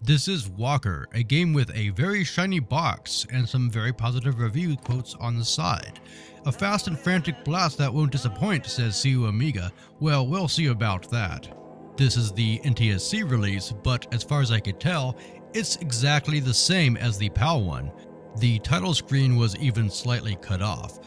This is Walker, a game with a very shiny box and some very positive review quotes on the side. A fast and frantic blast that won't disappoint, says CU Amiga. Well, we'll see about that. This is the NTSC release, but as far as I could tell, it's exactly the same as the PAL one. The title screen was even slightly cut off.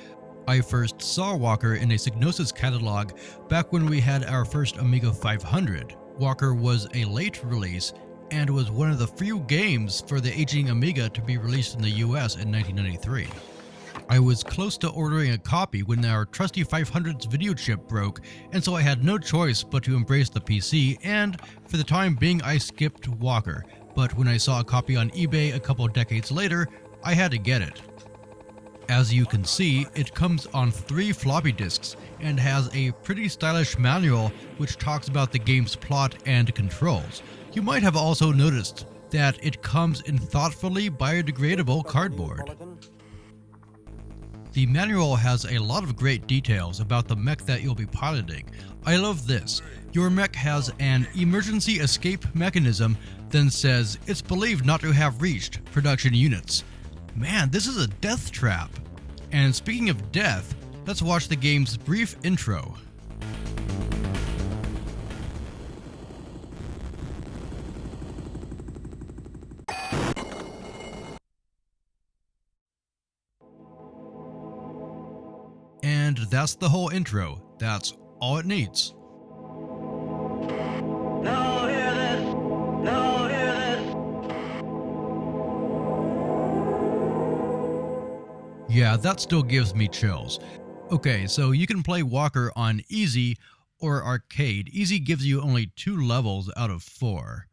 I first saw Walker in a Psygnosis catalog back when we had our first Amiga 500. Walker was a late release and was one of the few games for the aging Amiga to be released in the US in 1993. I was close to ordering a copy when our trusty 500's video chip broke, and so I had no choice but to embrace the PC, and for the time being I skipped Walker, but when I saw a copy on eBay a couple decades later, I had to get it. As you can see, it comes on 3 floppy disks and has a pretty stylish manual which talks about the game's plot and controls. You might have also noticed that it comes in thoughtfully biodegradable cardboard. The manual has a lot of great details about the mech that you'll be piloting. I love this. Your mech has an emergency escape mechanism, then says it's believed not to have reached production units. Man, this is a death trap. And speaking of death, let's watch the game's brief intro. And that's the whole intro. That's all it needs. Now hear this. Now hear this. Yeah, that still gives me chills. Okay, so you can play Walker on Easy or Arcade. Easy gives you only 2 levels out of 4.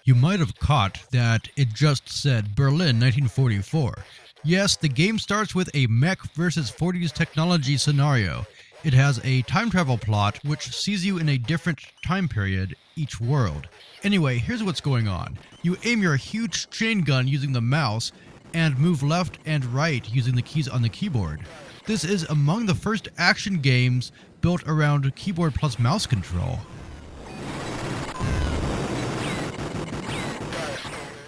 You might have caught that it just said Berlin 1944. Yes, the game starts with a mech versus 40s technology scenario. It has a time travel plot which sees you in a different time period each world. Anyway, here's what's going on. You aim your huge chain gun using the mouse and move left and right using the keys on the keyboard. This is among the first action games built around keyboard plus mouse control.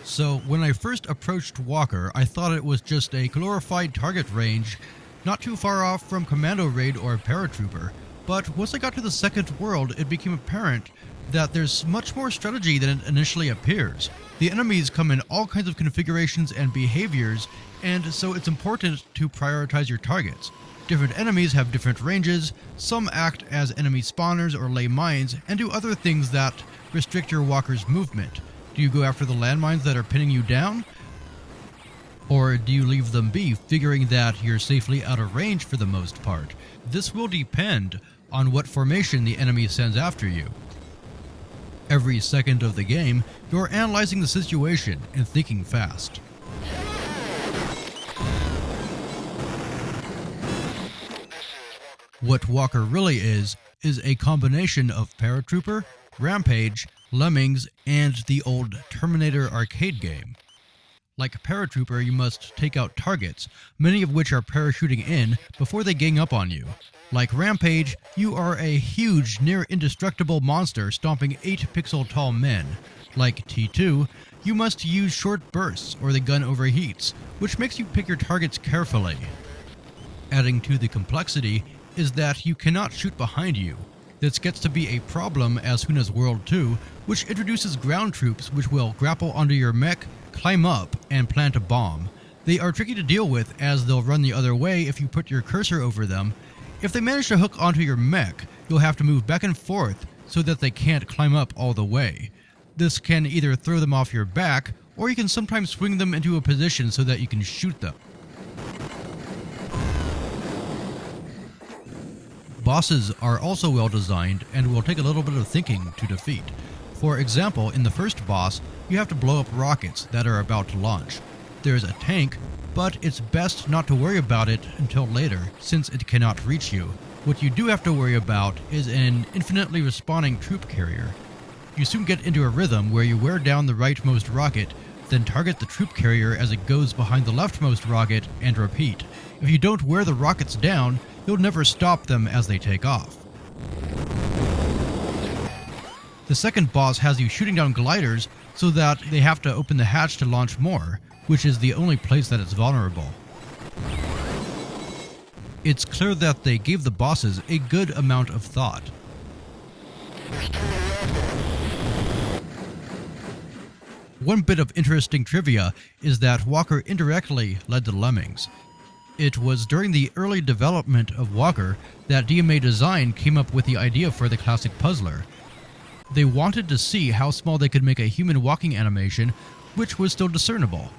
So when I first approached Walker, I thought it was just a glorified target range, not too far off from Commando Raid or Paratrooper. But once I got to the second world, it became apparent that there's much more strategy than it initially appears. The enemies come in all kinds of configurations and behaviors, and so it's important to prioritize your targets. Different enemies have different ranges, some act as enemy spawners or lay mines, and do other things that restrict your Walker's movement. Do you go after the landmines that are pinning you down? Or do you leave them be, figuring that you're safely out of range for the most part? This will depend on what formation the enemy sends after you. Every second of the game, you're analyzing the situation and thinking fast. What Walker really is a combination of Paratrooper, Rampage, Lemmings, and the old Terminator arcade game. Like Paratrooper, you must take out targets, many of which are parachuting in before they gang up on you. Like Rampage, you are a huge, near-indestructible monster stomping 8-pixel-tall men. Like T2, you must use short bursts or the gun overheats, which makes you pick your targets carefully. Adding to the complexity is that you cannot shoot behind you. This gets to be a problem as soon as World 2, which introduces ground troops which will grapple onto your mech, climb up, and plant a bomb. They are tricky to deal with as they'll run the other way if you put your cursor over them. If they manage to hook onto your mech, you'll have to move back and forth so that they can't climb up all the way. This can either throw them off your back, or you can sometimes swing them into a position so that you can shoot them. Bosses are also well designed and will take a little bit of thinking to defeat. For example, in the first boss, you have to blow up rockets that are about to launch. There's a tank, but it's best not to worry about it until later, since it cannot reach you. What you do have to worry about is an infinitely respawning troop carrier. You soon get into a rhythm where you wear down the rightmost rocket, then target the troop carrier as it goes behind the leftmost rocket, and repeat. If you don't wear the rockets down, you'll never stop them as they take off. The second boss has you shooting down gliders so that they have to open the hatch to launch more, which is the only place that it's vulnerable. It's clear that they gave the bosses a good amount of thought. One bit of interesting trivia is that Walker indirectly led the Lemmings. It was during the early development of Walker that DMA Design came up with the idea for the classic puzzler. They wanted to see how small they could make a human walking animation, which was still discernible.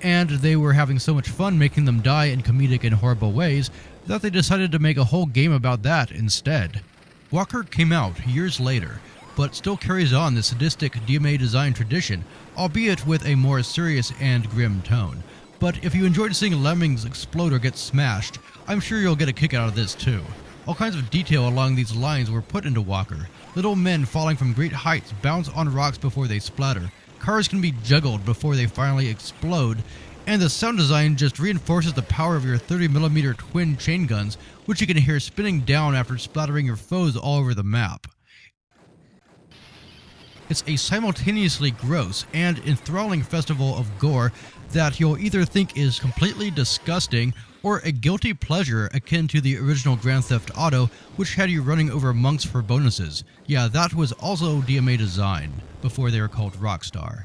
And they were having so much fun making them die in comedic and horrible ways that they decided to make a whole game about that instead. Walker came out years later, but still carries on the sadistic DMA Design tradition, albeit with a more serious and grim tone. But if you enjoyed seeing Lemmings explode or get smashed, I'm sure you'll get a kick out of this too. All kinds of detail along these lines were put into Walker. Little men falling from great heights bounce on rocks before they splatter, cars can be juggled before they finally explode, and the sound design just reinforces the power of your 30mm twin chain guns, which you can hear spinning down after splattering your foes all over the map. It's a simultaneously gross and enthralling festival of gore that you'll either think is completely disgusting or a guilty pleasure akin to the original Grand Theft Auto, which had you running over monks for bonuses. Yeah, that was also DMA Design, before they were called Rockstar.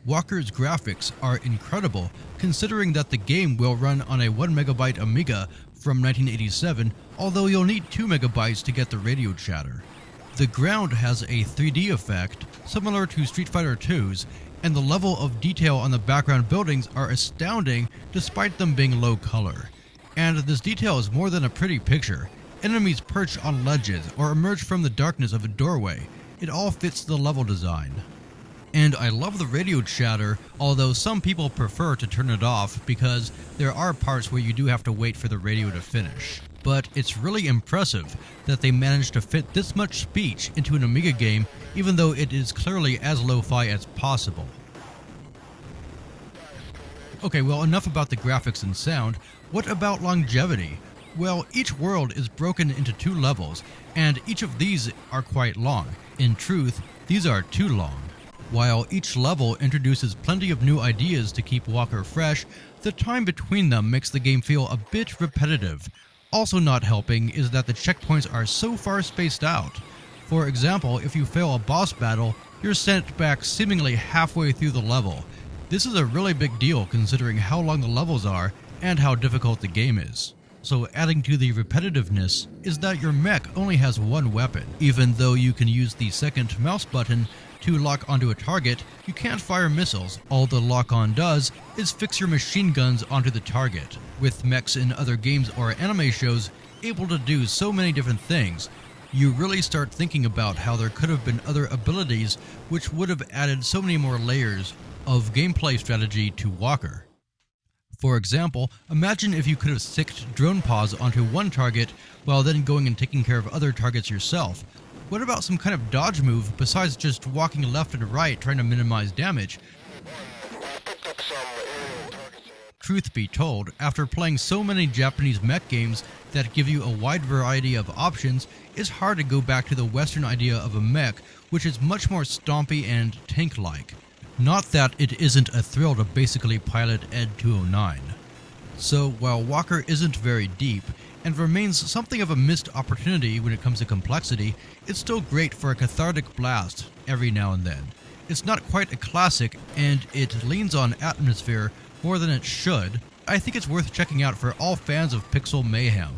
Walker's graphics are incredible, considering that the game will run on a 1MB Amiga from 1987, although you'll need 2MB to get the radio chatter. The ground has a 3D effect, similar to Street Fighter II's, and the level of detail on the background buildings are astounding despite them being low color. And this detail is more than a pretty picture. Enemies perch on ledges or emerge from the darkness of a doorway. It all fits the level design. And I love the radio chatter, although some people prefer to turn it off because there are parts where you do have to wait for the radio to finish. But it's really impressive that they managed to fit this much speech into an Amiga game, even though it is clearly as lo-fi as possible. Okay, well, enough about the graphics and sound. What about longevity? Well, each world is broken into 2 levels, and each of these are quite long. In truth, these are too long. While each level introduces plenty of new ideas to keep Walker fresh, the time between them makes the game feel a bit repetitive. Also not helping is that the checkpoints are so far spaced out. For example, if you fail a boss battle, you're sent back seemingly halfway through the level. This is a really big deal considering how long the levels are and how difficult the game is. So adding to the repetitiveness is that your mech only has one weapon. Even though you can use the second mouse button to lock onto a target, you can't fire missiles. All the lock-on does is fix your machine guns onto the target. With mechs in other games or anime shows able to do so many different things, you really start thinking about how there could have been other abilities which would have added so many more layers of gameplay strategy to Walker. For example, imagine if you could have sticked drone paws onto one target while then going and taking care of other targets yourself. What about some kind of dodge move besides just walking left and right trying to minimize damage? Truth be told, after playing so many Japanese mech games that give you a wide variety of options, it's hard to go back to the Western idea of a mech, which is much more stompy and tank-like. Not that it isn't a thrill to basically pilot Ed 209. So while Walker isn't very deep, and remains something of a missed opportunity when it comes to complexity, it's still great for a cathartic blast every now and then. It's not quite a classic, and it leans on atmosphere more than it should. I think it's worth checking out for all fans of pixel mayhem.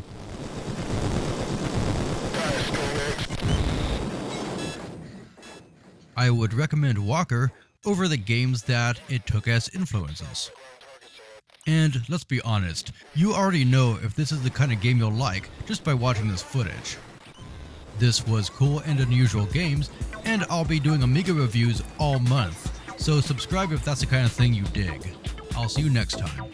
I would recommend Walker over the games that it took as influences. And let's be honest, you already know if this is the kind of game you'll like just by watching this footage. This was Cool and Unusual Games, and I'll be doing Amiga reviews all month, so subscribe if that's the kind of thing you dig. I'll see you next time.